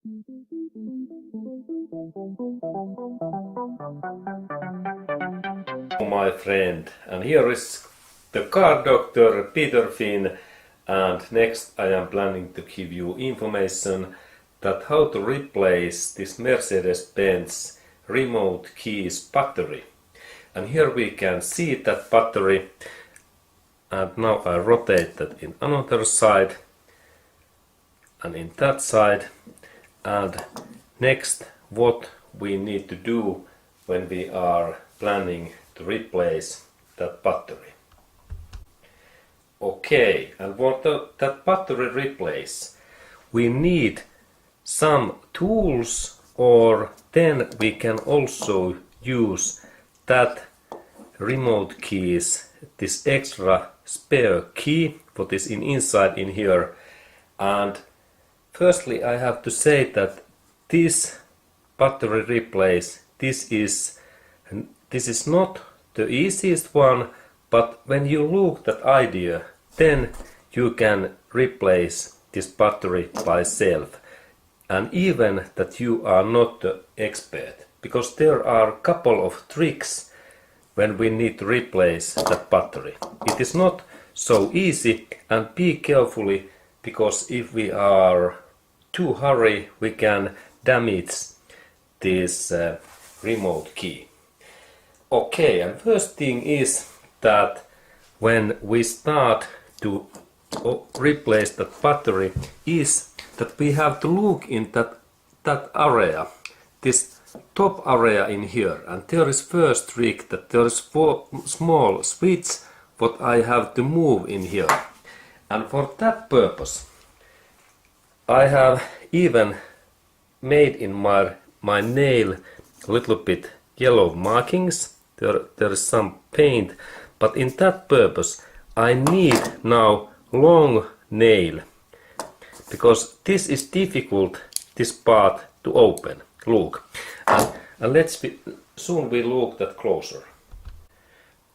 My friend, and here is the car doctor Peter Finn, and next I am planning to give you information that how to replace this Mercedes Benz remote keys battery. And here we can see that battery, and now I rotate that in another side and in that side. And next, what we need to do when we are planning to replace that battery. Okay, and what that battery replace, we need some tools, or then we can also use that remote keys, this extra spare key what is inside in here. And firstly I have to say that this battery replace, this is not the easiest one, but when you look that idea, then you can replace this battery by self, and even that you are not the expert, because there are a couple of tricks when we need to replace that battery. It is not so easy, and be carefully, because if we are too hurry we can damage this remote key. Okay, and first thing is that when we start to replace that battery is that we have to look in that area, this top area in here, and there is first trick that there is 4 small switch what I have to move in here. And for that purpose I have even made in my nail a little bit yellow markings. There is some paint, but in that purpose I need now long nail, because this is difficult, this part to open. Look, and soon we look that closer.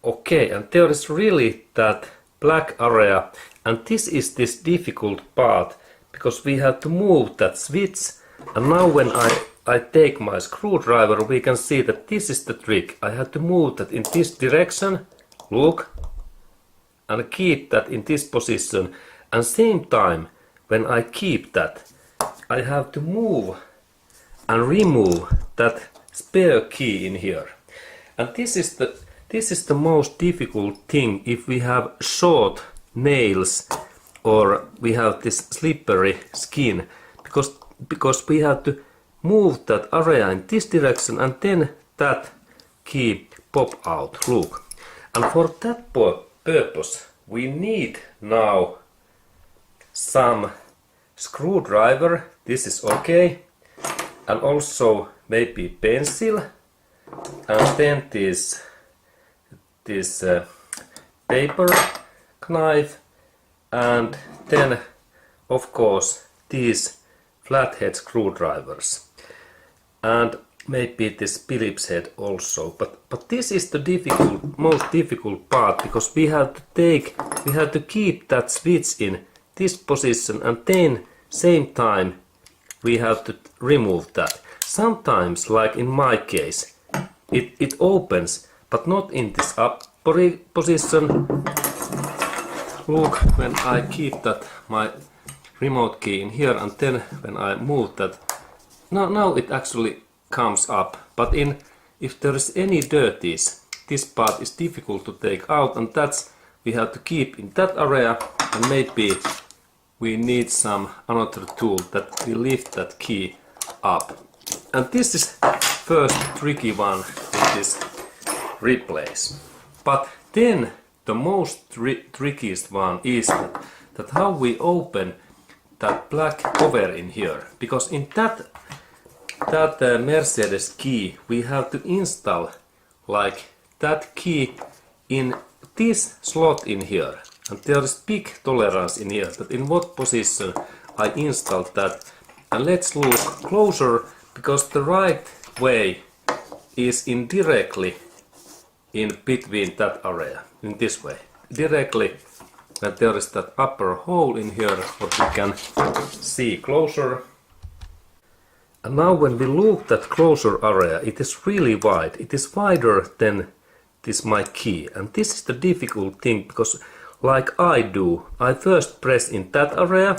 Okay, and there is really that black area, and this is this difficult part, because we have to move that switch. And now when I take my screwdriver, we can see that this is the trick. I have to move that in this direction, look, and keep that in this position. And same time, when I keep that, I have to move and remove that spare key in here. And this is the most difficult thing if we have short nails or we have this slippery skin, because we have to move that area in this direction, and then that key pop out. Look, and for that purpose we need now some screwdriver. This is okay, and also maybe pencil, and then this paper knife, and then of course these flathead screwdrivers, and maybe this Phillips head also. But this is the most difficult part, because we have to keep that switch in this position, and then same time we have to remove that. Sometimes, like in my case, it opens, but not in this up position. Look, when I keep that my remote key in here, and then when I move that, now it actually comes up. But if there is any dirties, this part is difficult to take out, and that's we have to keep in that area. And maybe we need some another tool that will lift that key up. And this is first tricky one with this replace. But then the most trickiest one is that how we open that black cover in here, because in that Mercedes key we have to install like that key in this slot in here, and there is big tolerance in here that in what position I installed that. And let's look closer, because the right way is indirectly in between that area, in this way, directly. And there is that upper hole in here what we can see closer. And now when we look at closure area, it is really wide. It is wider than this my key. And this is the difficult thing, because like I do, I first press in that area,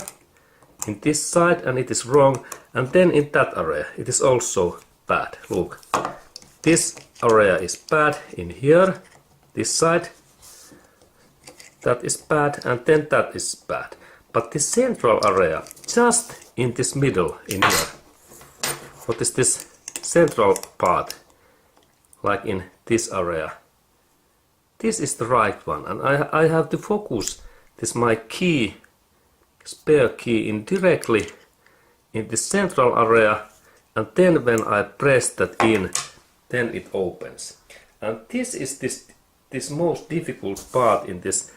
in this side, and it is wrong. And then in that area, it is also bad. Look, this area is bad in here, this side. That is bad, and then that is bad. But the central area, just in this middle, in here. What is this central part? Like in this area. This is the right one, and I have to focus this my key, spare key, in directly in the central area, and then when I press that in, then it opens. And this is this most difficult part in this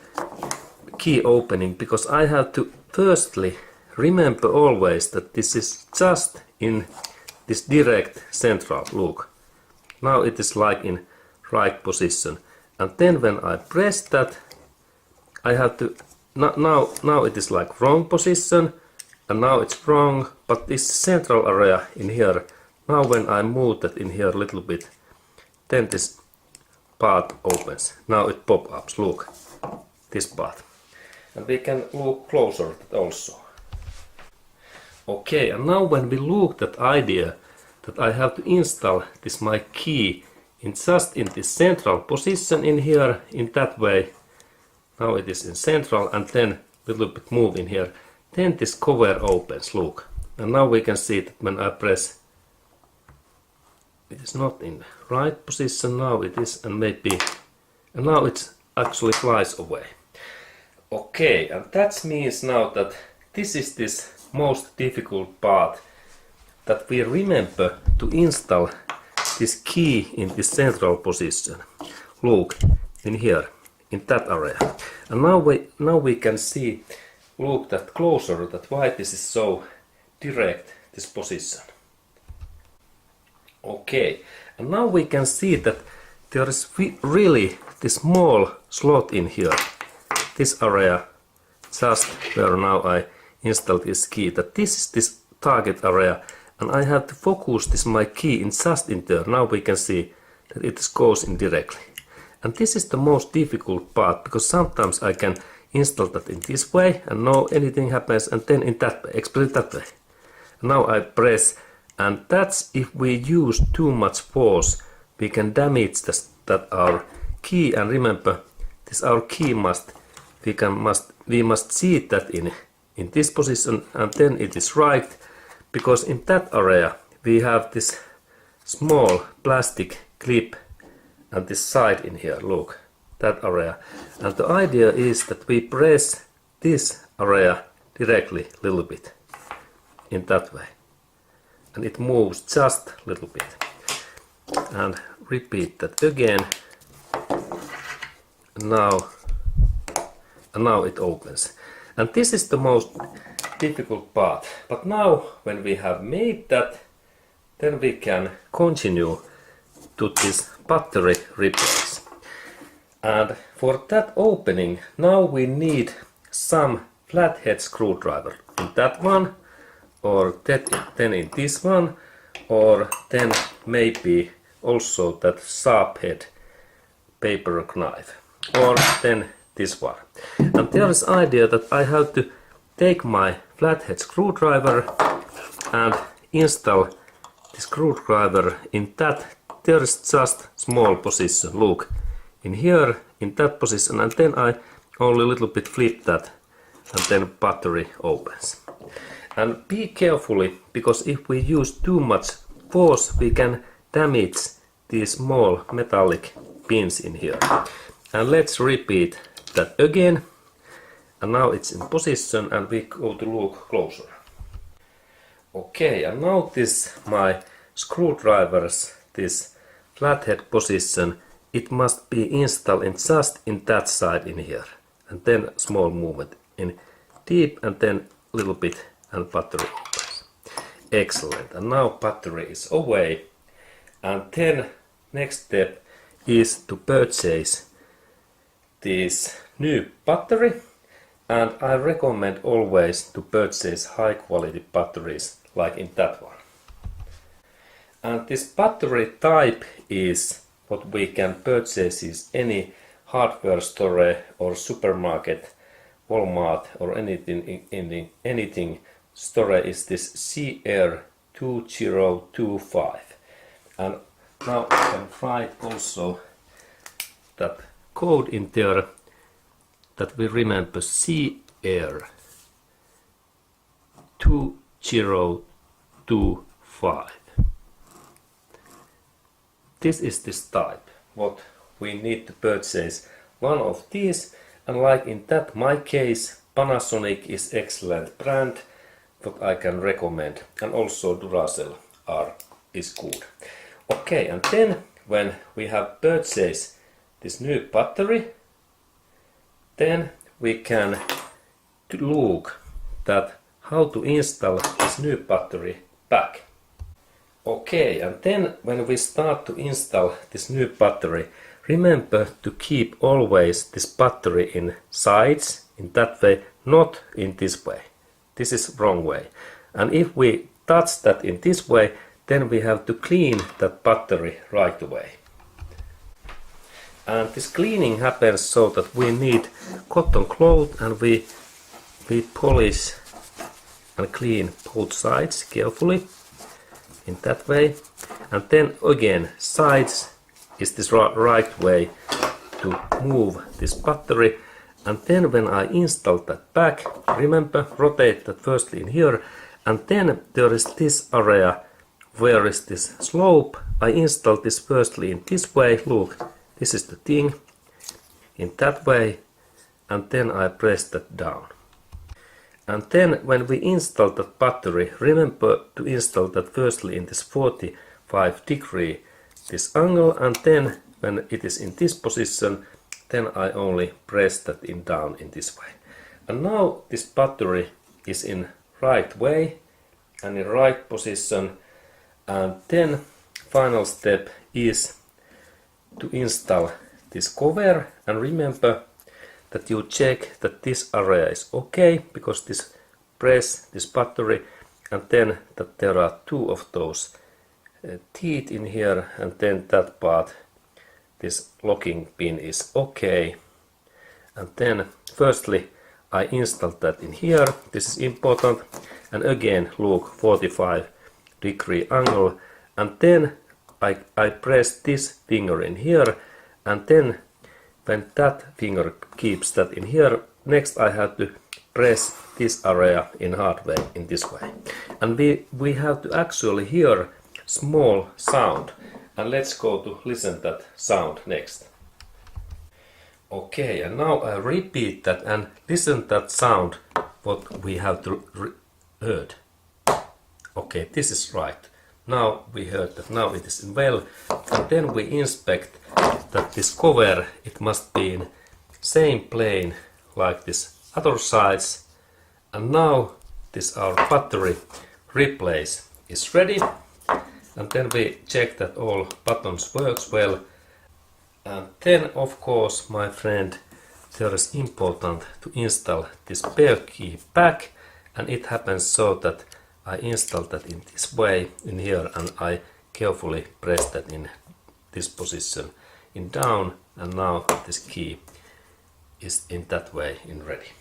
key opening, because I have to firstly remember always that this is just in this direct central. Look, now it is like in right position, and then when I press that, I have to now it is like wrong position, and now it's wrong, but this central area in here, now when I move that in here a little bit, then this part opens. Now it pop ups. Look, this part. And we can look closer at that also. Okay, and now when we look at idea that I have to install this my key in just in this central position in here, in that way. Now it is in central, and then a little bit move in here. Then this cover opens, look. And now we can see that when I press, it is not in right position, now it is, and maybe, and now it actually flies away. Okay, and that means now that this is this most difficult part, that we remember to install this key in this central position. Look, in here, in that area. And now we can see, look that closer, that why this is so direct, this position. Okay, and now we can see that there is really this small slot in here. This area, just where now I install this key, that this is this target area, and I have to focus this my key in just in there. Now we can see that it goes in directly. And this is the most difficult part, because sometimes I can install that in this way and no anything happens, and then in that way, explain that way. Now I press, and that's if we use too much force, we can damage that our key. And remember, this our key we must see that in this position, and then it is right, because in that area we have this small plastic clip and this side in here, look, that area. And the idea is that we press this area directly a little bit in that way, and it moves just a little bit. And repeat that again. And now it opens. And this is the most difficult part. But now when we have made that, then we can continue to this battery replace. And for that opening, now we need some flathead screwdriver in that one, or then in this one, or then maybe also that sharp head paper knife, or then this one. And there is idea that I have to take my flathead screwdriver and install the screwdriver in that. There is just small position, look, in here, in that position, and then I only a little bit flip that, and then battery opens. And be carefully, because if we use too much force, we can damage these small metallic pins in here. And let's repeat that again. And now it's in position, and we go to look closer. Okay, and now this my screwdrivers, this flathead position, it must be installed in just in that side in here, and then small movement in deep, and then a little bit, and battery opens. Excellent. And now battery is away, and then next step is to purchase this new battery. And I recommend always to purchase high quality batteries like in that one. And this battery type is what we can purchase is any hardware store or supermarket, Walmart or anything store is this CR2025. And now I can write also that code in there that we remember CR2025. This is this type, what we need to purchase one of these, and like in that my case, Panasonic is excellent brand, what I can recommend, and also Duracell is good. Okay, and then when we have purchased this new battery, then we can look that how to install this new battery back. Okay, and then when we start to install this new battery, remember to keep always this battery in sides, in that way, not in this way. This is wrong way. And if we touch that in this way, then we have to clean that battery right away. And this cleaning happens so that we need cotton cloth and we polish and clean both sides carefully in that way. And then again, sides is this right way to move this battery. And then when I install that back, remember, rotate that firstly in here, and then there is this area where is this slope. I install this firstly in this way. Look, this is the thing in that way, and then I press that down. And then when we install that battery, remember to install that firstly in this 45-degree this angle, and then when it is in this position, then I only press that down in this way. And now this battery is in right way and in right position. And then final step is to install this cover, and remember that you check that this area is okay, because this press this battery, and then that there are two of those teeth in here, and then that part, this locking pin is okay. And then firstly I install that in here. This is important, and again look, 45-degree angle, and then I press this finger in here, and then when that finger keeps that in here, next I have to press this area in hard way in this way. And we have to actually hear small sound, and let's go to listen that sound next. Okay, and now I repeat that and listen that sound what we have to heard. Okay, this is right. Now we heard that now it is well, and then we inspect that this cover, it must be in same plane like this other sides. And now this our battery replace is ready, and then we check that all buttons works well. And then of course, my friend, there is important to install this spare key back, and it happens so that I install that in this way in here, and I carefully press that in this position in down, and now this key is in that way in ready.